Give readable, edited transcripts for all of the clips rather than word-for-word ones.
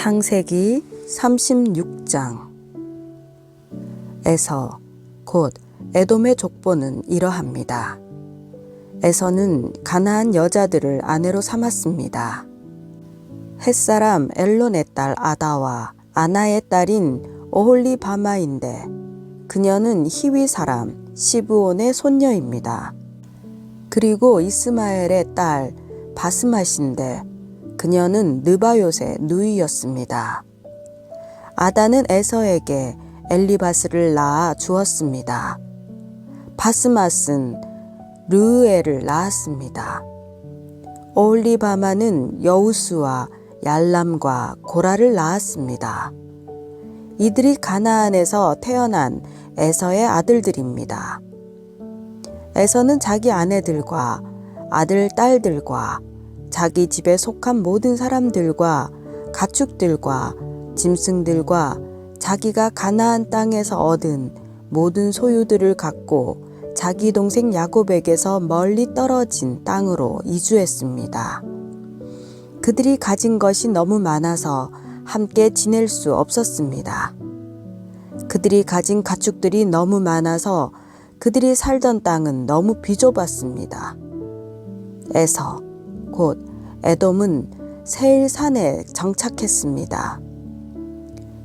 창세기 36장. 에서 곧 에돔의 족보는 이러합니다. 에서는 가나안 여자들을 아내로 삼았습니다. 햇사람 엘론의 딸 아다와 아나의 딸인 오홀리바마인데 그녀는 히위 사람 시브온의 손녀입니다. 그리고 이스마엘의 딸 바스맛인데 그녀는 느바요의 누이였습니다. 아다는 에서에게 엘리바스를 낳아 주었습니다. 바스맛은 르우엘을 낳았습니다. 오홀리바마는 여우스와 얄람과 고라를 낳았습니다. 이들이 가나안에서 태어난 에서의 아들들입니다. 에서는 자기 아내들과 아들, 딸들과 자기 집에 속한 모든 사람들과 가축들과 짐승들과 자기가 가나안 땅에서 얻은 모든 소유들을 갖고 자기 동생 야곱에게서 멀리 떨어진 땅으로 이주했습니다. 그들이 가진 것이 너무 많아서 함께 지낼 수 없었습니다. 그들이 가진 가축들이 너무 많아서 그들이 살던 땅은 너무 비좁았습니다. 에서 곧 에돔은 세일산에 정착했습니다.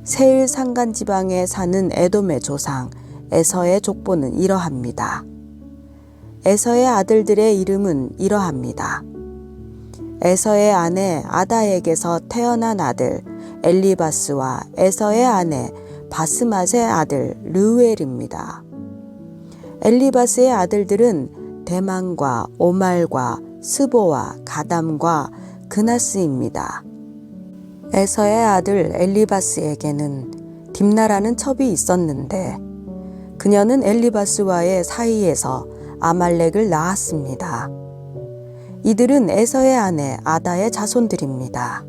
세일 산간 지방에 사는 에돔의 조상 에서의 족보는 이러합니다. 에서의 아들들의 이름은 이러합니다. 에서의 아내 아다에게서 태어난 아들 엘리바스와 에서의 아내 바스맛의 아들 르우엘입니다. 엘리바스의 아들들은 대만과 오말과 스보와 가담과 그나스입니다. 에서의 아들 엘리바스에게는 딥나라는 첩이 있었는데 그녀는 엘리바스와의 사이에서 아말렉을 낳았습니다. 이들은 에서의 아내 아다의 자손들입니다.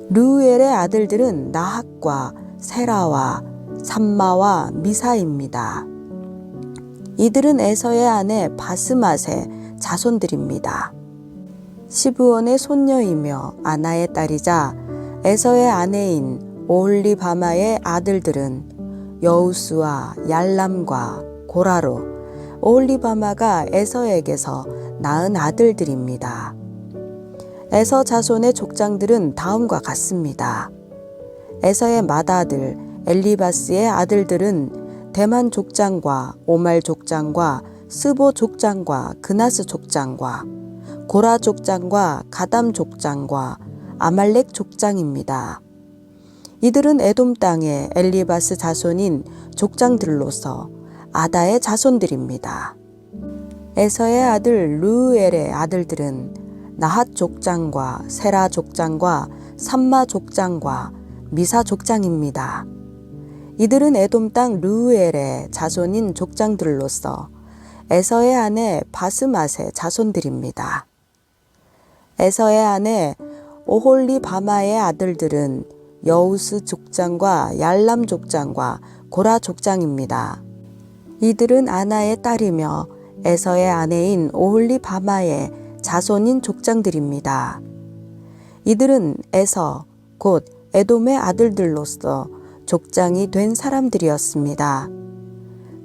르우엘의 아들들은 나학과 세라와 삼마와 미사입니다. 이들은 에서의 아내 바스맛의 자손들입니다. 시브온의 손녀이며 아나의 딸이자 에서의 아내인 오홀리바마의 아들들은 여우스와 얄람과 고라로 오홀리바마가 에서에게서 낳은 아들들입니다. 에서 자손의 족장들은 다음과 같습니다. 에서의 맏아들 엘리바스의 아들들은 대만 족장과 오말 족장과 스보 족장과 그나스 족장과 고라 족장과 가담 족장과 아말렉 족장입니다. 이들은 에돔 땅의 엘리바스 자손인 족장들로서 아다의 자손들입니다. 에서의 아들 르우엘의 아들들은 나핫 족장과 세라 족장과 삼마 족장과 미사 족장입니다. 이들은 에돔 땅 르우엘의 자손인 족장들로서 에서의 아내 바스맛의 자손들입니다. 에서의 아내 오홀리바마의 아들들은 여우스 족장과 얄람 족장과 고라 족장입니다. 이들은 아나의 딸이며 에서의 아내인 오홀리바마의 자손인 족장들입니다. 이들은 에서 곧 에돔의 아들들로서 족장이 된 사람들이었습니다.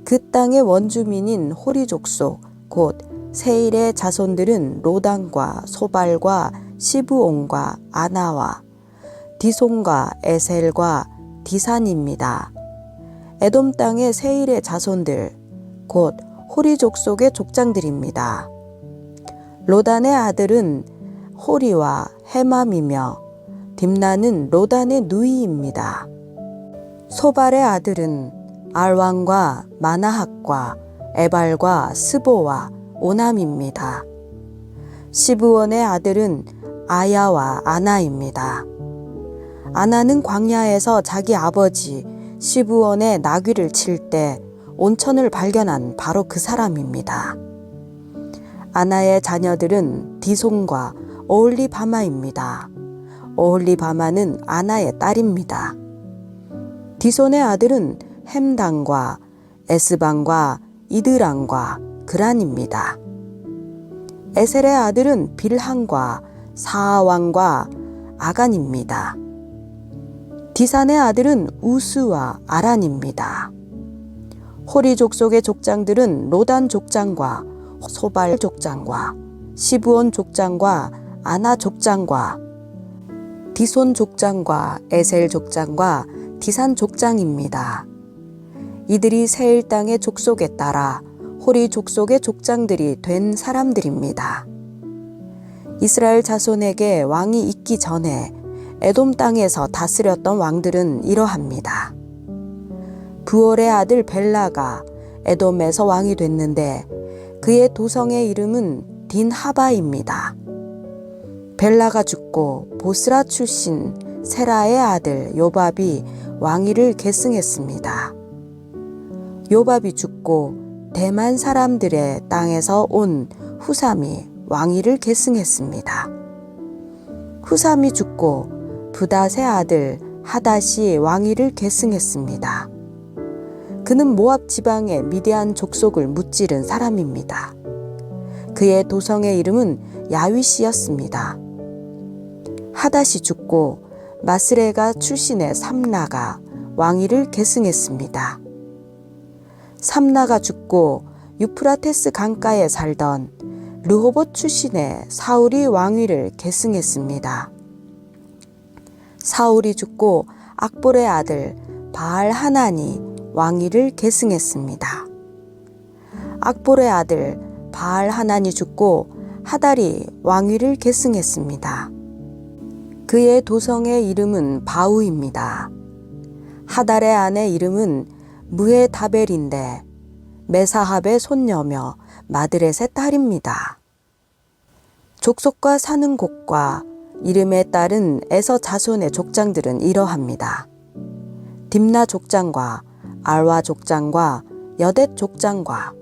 그 땅의 원주민인 호리 족속 곧 세일의 자손들은 로단과 소발과 시브온과 아나와 디손과 에셀과 디산입니다. 에돔 땅의 세일의 자손들 곧 호리 족속의 족장들입니다. 로단의 아들은 호리와 헤맘이며 딥나는 로단의 누이입니다. 소발의 아들은 알왕과 마나핫과 에발과 스보와 오남입니다. 시브온의 아들은 아야와 아나입니다. 아나는 광야에서 자기 아버지 시브온의 나귀를 칠 때 온천을 발견한 바로 그 사람입니다. 아나의 자녀들은 디손과 오홀리바마입니다. 오홀리바마는 아나의 딸입니다. 디손의 아들은 햄당과 에스방과 이드랑과 그란입니다. 에셀의 아들은 빌한과 사아왕과 아간입니다. 디산의 아들은 우스와 아란입니다. 호리 족속의 족장들은 로단 족장과 소발 족장과 시브온 족장과 아나 족장과 디손 족장과 에셀 족장과 디산 족장입니다. 이들이 세일 땅의 족속에 따라 호리 족속의 족장들이 된 사람들입니다. 이스라엘 자손에게 왕이 있기 전에 에돔 땅에서 다스렸던 왕들은 이러합니다. 부올의 아들 벨라가 에돔에서 왕이 됐는데 그의 도성의 이름은 딘하바입니다. 벨라가 죽고 보스라 출신 세라의 아들 요밥이 왕위를 계승했습니다. 요밥이 죽고 대만 사람들의 땅에서 온 후삼이 왕위를 계승했습니다. 후삼이 죽고 부닷의 아들 하닷이 왕위를 계승했습니다. 그는 모압 지방의 미디안 족속을 무찌른 사람입니다. 그의 도성의 이름은 야윗이었습니다. 하닷이 죽고 마스레가 출신의 삼라가 왕위를 계승했습니다. 삼라가 죽고 유프라테스 강가에 살던 르호봇 출신의 사울이 왕위를 계승했습니다. 사울이 죽고 악볼의 아들 바알 하난이 왕위를 계승했습니다. 악볼의 아들 바알 하난이 죽고 하달이 왕위를 계승했습니다. 그의 도성의 이름은 바우입니다. 하달의 아내 이름은 무헤다벨인데 메사합의 손녀며 마드렛의 딸입니다. 족속과 사는 곳과 이름에 따른 에서 자손의 족장들은 이러합니다. 딥나 족장과 알와 족장과 여댓 족장과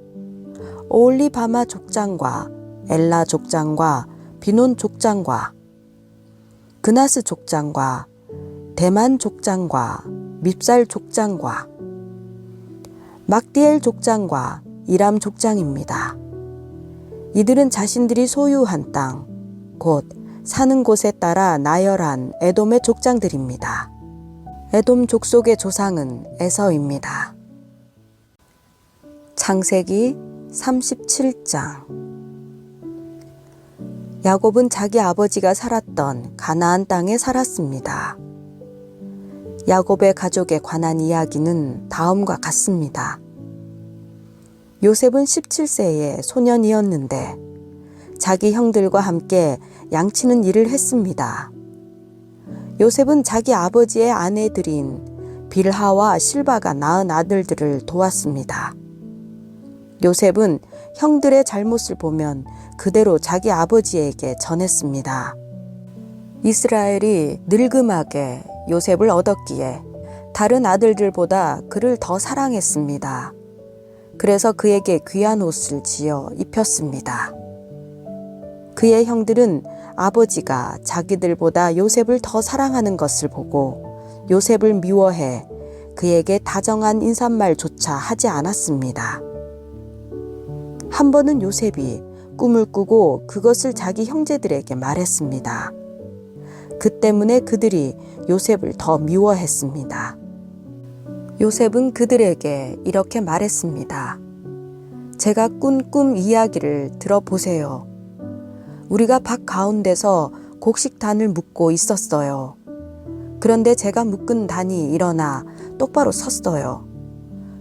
오올리바마 족장과 엘라 족장과 비논 족장과 그나스 족장과 대만 족장과 밉살 족장과 막디엘 족장과 이람 족장입니다. 이들은 자신들이 소유한 땅, 곧 사는 곳에 따라 나열한 에돔의 족장들입니다. 에돔 족속의 조상은 에서입니다. 창세기 37장. 야곱은 자기 아버지가 살았던 가나안 땅에 살았습니다. 야곱의 가족에 관한 이야기는 다음과 같습니다. 요셉은 17세에 소년이었는데 자기 형들과 함께 양치는 일을 했습니다. 요셉은 자기 아버지의 아내들인 빌하와 실바가 낳은 아들들을 도왔습니다. 요셉은 형들의 잘못을 보면 그대로 자기 아버지에게 전했습니다. 이스라엘이 늙음하게 요셉을 얻었기에 다른 아들들보다 그를 더 사랑했습니다. 그래서 그에게 귀한 옷을 지어 입혔습니다. 그의 형들은 아버지가 자기들보다 요셉을 더 사랑하는 것을 보고 요셉을 미워해 그에게 다정한 인사말조차 하지 않았습니다. 한 번은 요셉이 꿈을 꾸고 그것을 자기 형제들에게 말했습니다. 그 때문에 그들이 요셉을 더 미워했습니다. 요셉은 그들에게 이렇게 말했습니다. 제가 꾼 꿈 이야기를 들어보세요. 우리가 밭 가운데서 곡식단을 묶고 있었어요. 그런데 제가 묶은 단이 일어나 똑바로 섰어요.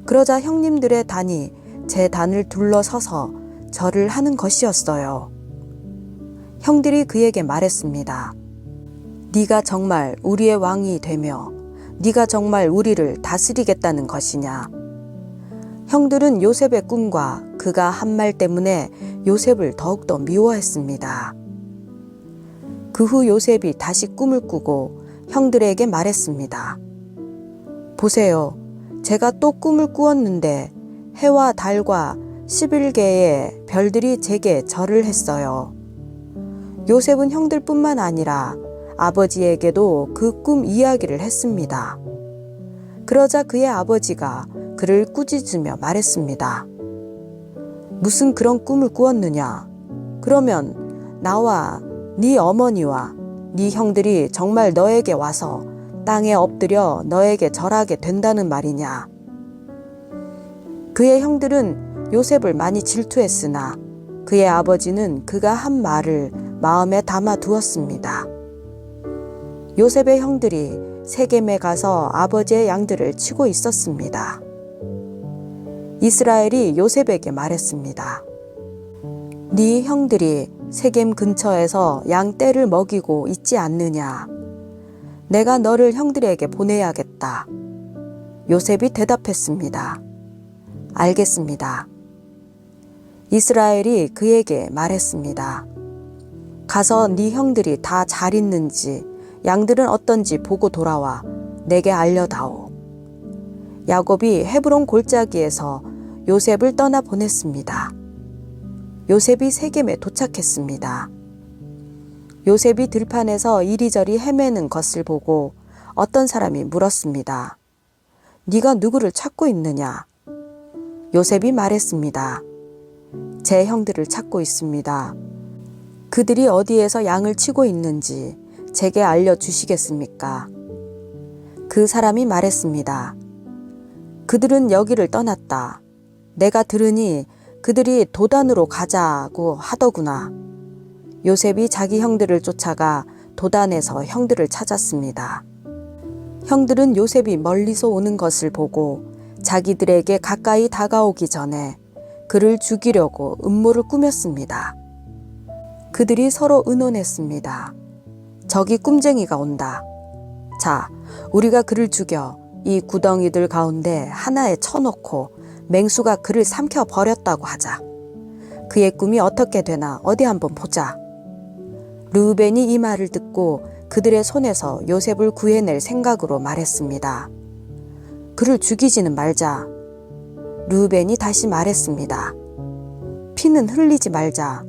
그러자 형님들의 단이 제 단을 둘러서서 절을 하는 것이었어요. 형들이 그에게 말했습니다. 네가 정말 우리의 왕이 되며 네가 정말 우리를 다스리겠다는 것이냐? 형들은 요셉의 꿈과 그가 한 말 때문에 요셉을 더욱더 미워했습니다. 그 후 요셉이 다시 꿈을 꾸고 형들에게 말했습니다. 보세요. 제가 또 꿈을 꾸었는데 해와 달과 11개의 별들이 제게 절을 했어요. 요셉은 형들뿐만 아니라 아버지에게도 그 꿈 이야기를 했습니다. 그러자 그의 아버지가 그를 꾸짖으며 말했습니다. 무슨 그런 꿈을 꾸었느냐? 그러면 나와 네 어머니와 네 형들이 정말 너에게 와서 땅에 엎드려 너에게 절하게 된다는 말이냐. 그의 형들은 요셉을 많이 질투했으나 그의 아버지는 그가 한 말을 마음에 담아 두었습니다. 요셉의 형들이 세겜에 가서 아버지의 양들을 치고 있었습니다. 이스라엘이 요셉에게 말했습니다. 네 형들이 세겜 근처에서 양 떼를 먹이고 있지 않느냐. 내가 너를 형들에게 보내야겠다. 요셉이 대답했습니다. 알겠습니다. 이스라엘이 그에게 말했습니다. 가서 네 형들이 다 잘 있는지 양들은 어떤지 보고 돌아와 내게 알려다오. 야곱이 헤브론 골짜기에서 요셉을 떠나 보냈습니다. 요셉이 세겜에 도착했습니다. 요셉이 들판에서 이리저리 헤매는 것을 보고 어떤 사람이 물었습니다. 네가 누구를 찾고 있느냐? 요셉이 말했습니다. 제 형들을 찾고 있습니다. 그들이 어디에서 양을 치고 있는지 제게 알려주시겠습니까? 그 사람이 말했습니다. 그들은 여기를 떠났다. 내가 들으니 그들이 도단으로 가자고 하더구나. 요셉이 자기 형들을 쫓아가 도단에서 형들을 찾았습니다. 형들은 요셉이 멀리서 오는 것을 보고 자기들에게 가까이 다가오기 전에 그를 죽이려고 음모를 꾸몄습니다. 그들이 서로 의논했습니다. 저기 꿈쟁이가 온다. 자, 우리가 그를 죽여 이 구덩이들 가운데 하나에 쳐놓고 맹수가 그를 삼켜 버렸다고 하자. 그의 꿈이 어떻게 되나 어디 한번 보자. 르우벤이 이 말을 듣고 그들의 손에서 요셉을 구해낼 생각으로 말했습니다. 그를 죽이지는 말자. 르우벤이 다시 말했습니다. 피는 흘리지 말자.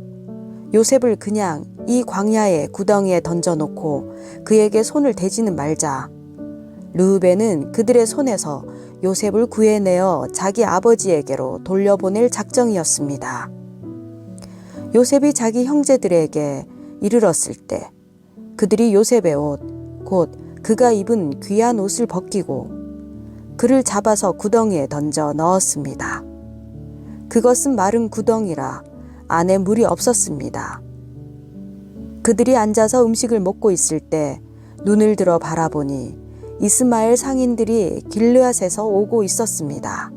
요셉을 그냥 이 광야의 구덩이에 던져놓고 그에게 손을 대지는 말자. 르우벤은 그들의 손에서 요셉을 구해내어 자기 아버지에게로 돌려보낼 작정이었습니다. 요셉이 자기 형제들에게 이르렀을 때 그들이 요셉의 옷, 곧 그가 입은 귀한 옷을 벗기고 그를 잡아서 구덩이에 던져 넣었습니다. 그것은 마른 구덩이라 안에 물이 없었습니다. 그들이 앉아서 음식을 먹고 있을 때 눈을 들어 바라보니 이스마엘 상인들이 길르앗에서 오고 있었습니다.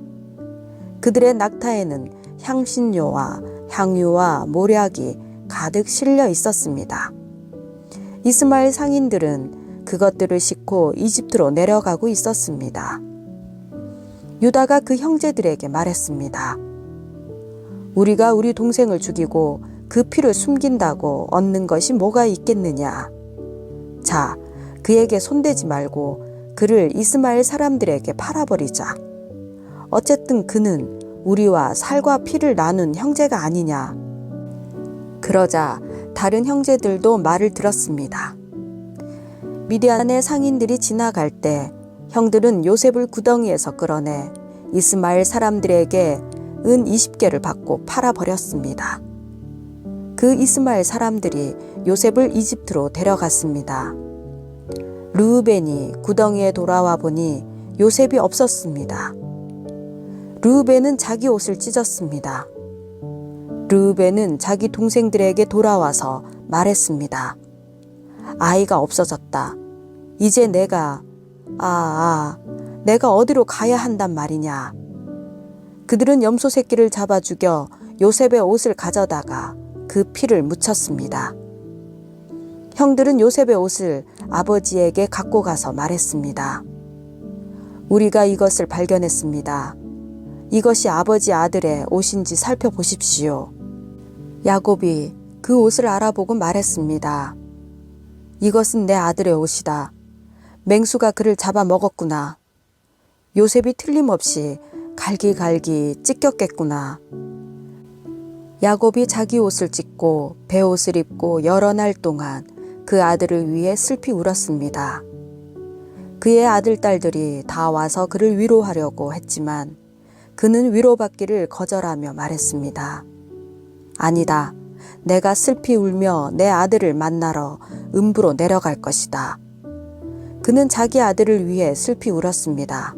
그들의 낙타에는 향신료와 향유와 모략이 가득 실려 있었습니다. 이스마엘 상인들은 그것들을 싣고 이집트로 내려가고 있었습니다. 유다가 그 형제들에게 말했습니다. 우리가 우리 동생을 죽이고 그 피를 숨긴다고 얻는 것이 뭐가 있겠느냐. 자, 그에게 손대지 말고 그를 이스마엘 사람들에게 팔아버리자. 어쨌든 그는 우리와 살과 피를 나눈 형제가 아니냐. 그러자 다른 형제들도 말을 들었습니다. 미디안의 상인들이 지나갈 때 형들은 요셉을 구덩이에서 끌어내 이스마엘 사람들에게 은 20개를 받고 팔아버렸습니다. 그 이스마엘 사람들이 요셉을 이집트로 데려갔습니다. 르우벤이 구덩이에 돌아와 보니 요셉이 없었습니다. 르우벤은 자기 옷을 찢었습니다. 르우벤은 자기 동생들에게 돌아와서 말했습니다. 아이가 없어졌다. 이제 내가 어디로 가야 한단 말이냐. 그들은 염소 새끼를 잡아 죽여 요셉의 옷을 가져다가 그 피를 묻혔습니다. 형들은 요셉의 옷을 아버지에게 갖고 가서 말했습니다. 우리가 이것을 발견했습니다. 이것이 아버지 아들의 옷인지 살펴보십시오. 야곱이 그 옷을 알아보고 말했습니다. 이것은 내 아들의 옷이다. 맹수가 그를 잡아먹었구나. 요셉이 틀림없이 갈기갈기 찢겼겠구나. 야곱이 자기 옷을 찢고 베옷을 입고 여러 날 동안 그 아들을 위해 슬피 울었습니다. 그의 아들, 딸들이 다 와서 그를 위로하려고 했지만 그는 위로받기를 거절하며 말했습니다. 아니다. 내가 슬피 울며 내 아들을 만나러 음부로 내려갈 것이다. 그는 자기 아들을 위해 슬피 울었습니다.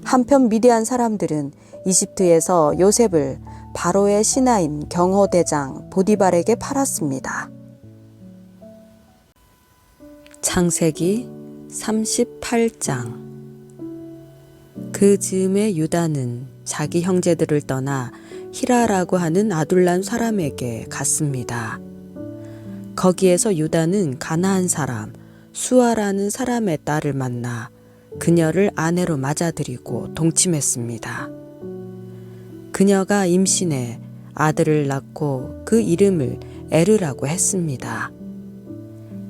한편 미디안 사람들은 이집트에서 요셉을 바로의 신하인 경호대장 보디발에게 팔았습니다. 창세기 38장. 그 즈음에 유다는 자기 형제들을 떠나 히라라고 하는 아둘람 사람에게 갔습니다. 거기에서 유다는 가나안 사람 수아라는 사람의 딸을 만나 그녀를 아내로 맞아들이고 동침했습니다. 그녀가 임신해 아들을 낳고 그 이름을 에르라고 했습니다.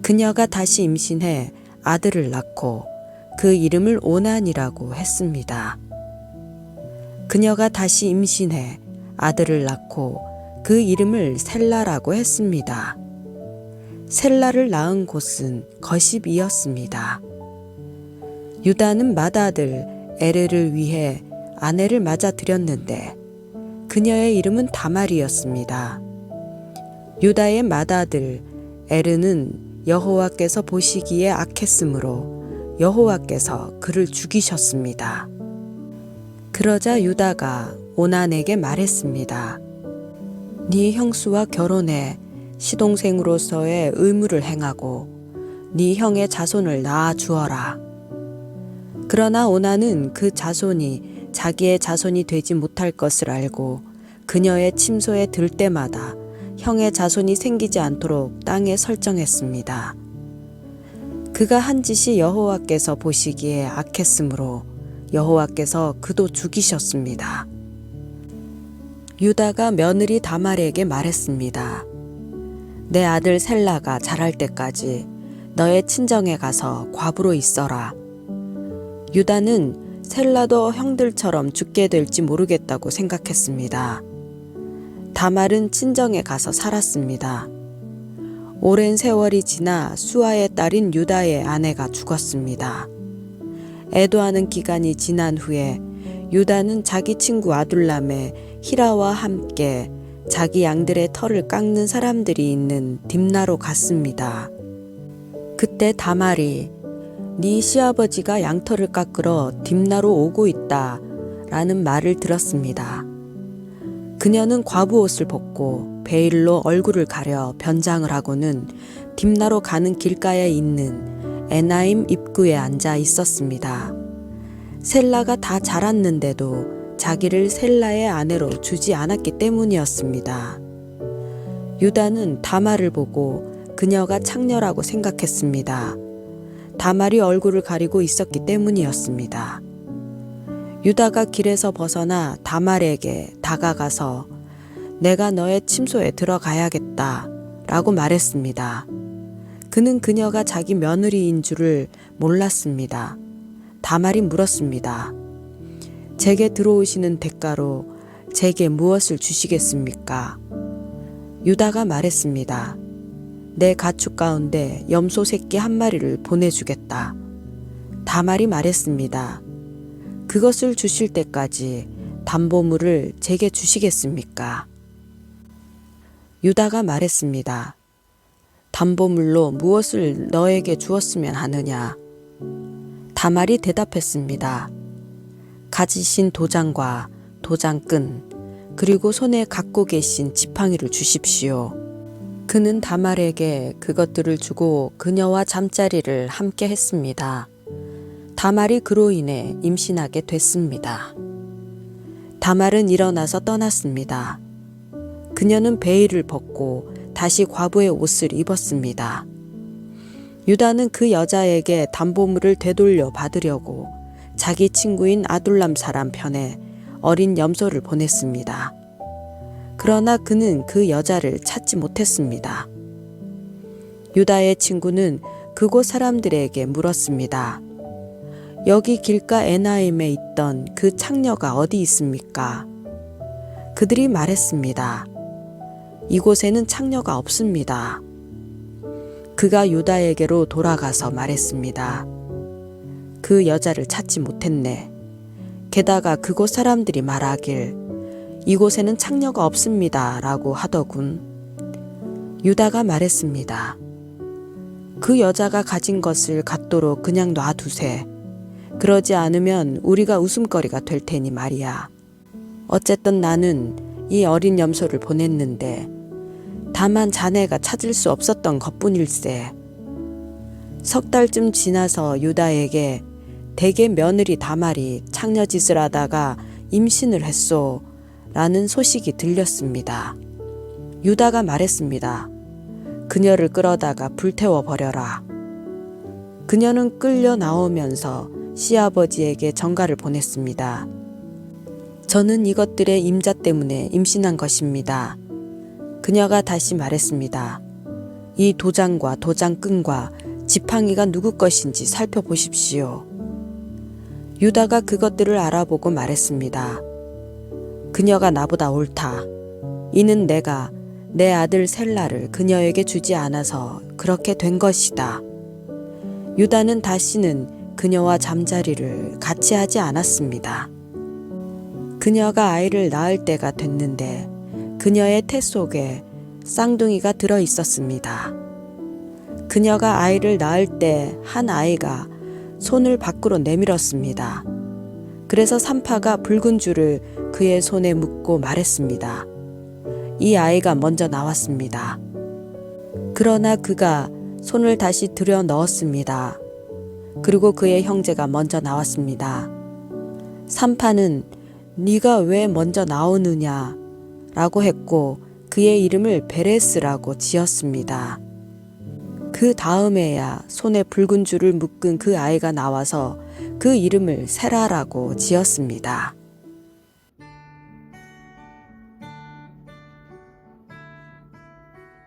그녀가 다시 임신해 아들을 낳고 그 이름을 오난이라고 했습니다. 그녀가 다시 임신해 아들을 낳고 그 이름을 셀라라고 했습니다. 셀라를 낳은 곳은 거십이었습니다. 유다는 맏아들 에르를 위해 아내를 맞아들였는데 그녀의 이름은 다말이었습니다. 유다의 맏아들 에르는 여호와께서 보시기에 악했으므로 여호와께서 그를 죽이셨습니다. 그러자 유다가 오난에게 말했습니다. 네 형수와 결혼해 시동생으로서의 의무를 행하고 네 형의 자손을 낳아 주어라. 그러나 오난은 그 자손이 자기의 자손이 되지 못할 것을 알고 그녀의 침소에 들 때마다 형의 자손이 생기지 않도록 땅에 설정했습니다. 그가 한 짓이 여호와께서 보시기에 악했으므로 여호와께서 그도 죽이셨습니다. 유다가 며느리 다말에게 말했습니다. 내 아들 셀라가 자랄 때까지 너의 친정에 가서 과부로 있어라. 유다는 셀라도 형들처럼 죽게 될지 모르겠다고 생각했습니다. 다말은 친정에 가서 살았습니다. 오랜 세월이 지나 수아의 딸인 유다의 아내가 죽었습니다. 애도하는 기간이 지난 후에 유다는 자기 친구 아둘람의 히라와 함께 자기 양들의 털을 깎는 사람들이 있는 딥나로 갔습니다. 그때 다말이 네 시아버지가 양털을 깎으러 딥나로 오고 있다 라는 말을 들었습니다. 그녀는 과부 옷을 벗고 베일로 얼굴을 가려 변장을 하고는 딥나로 가는 길가에 있는 에나임 입구에 앉아 있었습니다. 셀라가 다 자랐는데도 자기를 셀라의 아내로 주지 않았기 때문이었습니다. 유다는 다말을 보고 그녀가 창녀라고 생각했습니다. 다말이 얼굴을 가리고 있었기 때문이었습니다. 유다가 길에서 벗어나 다말에게 다가가서 내가 너의 침소에 들어가야겠다 라고 말했습니다. 그는 그녀가 자기 며느리인 줄을 몰랐습니다. 다말이 물었습니다. 제게 들어오시는 대가로 제게 무엇을 주시겠습니까? 유다가 말했습니다. 내 가축 가운데 염소 새끼 한 마리를 보내주겠다. 다말이 말했습니다. 그것을 주실 때까지 담보물을 제게 주시겠습니까? 유다가 말했습니다. 담보물로 무엇을 너에게 주었으면 하느냐? 다말이 대답했습니다. 가지신 도장과 도장끈 그리고 손에 갖고 계신 지팡이를 주십시오. 그는 다말에게 그것들을 주고 그녀와 잠자리를 함께 했습니다. 다말이 그로 인해 임신하게 됐습니다. 다말은 일어나서 떠났습니다. 그녀는 베일을 벗고 다시 과부의 옷을 입었습니다. 유다는 그 여자에게 담보물을 되돌려 받으려고 자기 친구인 아둘람 사람 편에 어린 염소를 보냈습니다. 그러나 그는 그 여자를 찾지 못했습니다. 유다의 친구는 그곳 사람들에게 물었습니다. 여기 길가 에나임에 있던 그 창녀가 어디 있습니까? 그들이 말했습니다. 이곳에는 창녀가 없습니다. 그가 유다에게로 돌아가서 말했습니다. 그 여자를 찾지 못했네. 게다가 그곳 사람들이 말하길 이곳에는 창녀가 없습니다 라고 하더군. 유다가 말했습니다. 그 여자가 가진 것을 갖도록 그냥 놔두세. 그러지 않으면 우리가 웃음거리가 될 테니 말이야. 어쨌든 나는 이 어린 염소를 보냈는데 다만 자네가 찾을 수 없었던 것뿐일세. 석 달쯤 지나서 유다에게 대개 며느리 다말이 창녀짓을 하다가 임신을 했소 라는 소식이 들렸습니다. 유다가 말했습니다. 그녀를 끌어다가 불태워 버려라. 그녀는 끌려 나오면서 시아버지에게 전가를 보냈습니다. 저는 이것들의 임자 때문에 임신한 것입니다. 그녀가 다시 말했습니다. 이 도장과 도장끈과 지팡이가 누구 것인지 살펴보십시오. 유다가 그것들을 알아보고 말했습니다. 그녀가 나보다 옳다. 이는 내가 내 아들 셀라를 그녀에게 주지 않아서 그렇게 된 것이다. 유다는 다시는 그녀와 잠자리를 같이 하지 않았습니다. 그녀가 아이를 낳을 때가 됐는데 그녀의 태 속에 쌍둥이가 들어 있었습니다. 그녀가 아이를 낳을 때 한 아이가 손을 밖으로 내밀었습니다. 그래서 산파가 붉은 줄을 그의 손에 묶고 말했습니다. 이 아이가 먼저 나왔습니다. 그러나 그가 손을 다시 들여 넣었습니다. 그리고 그의 형제가 먼저 나왔습니다. 산파는 네가 왜 먼저 나오느냐 라고 했고 그의 이름을 베레스라고 지었습니다. 그 다음에야 손에 붉은 줄을 묶은 그 아이가 나와서 그 이름을 세라라고 지었습니다.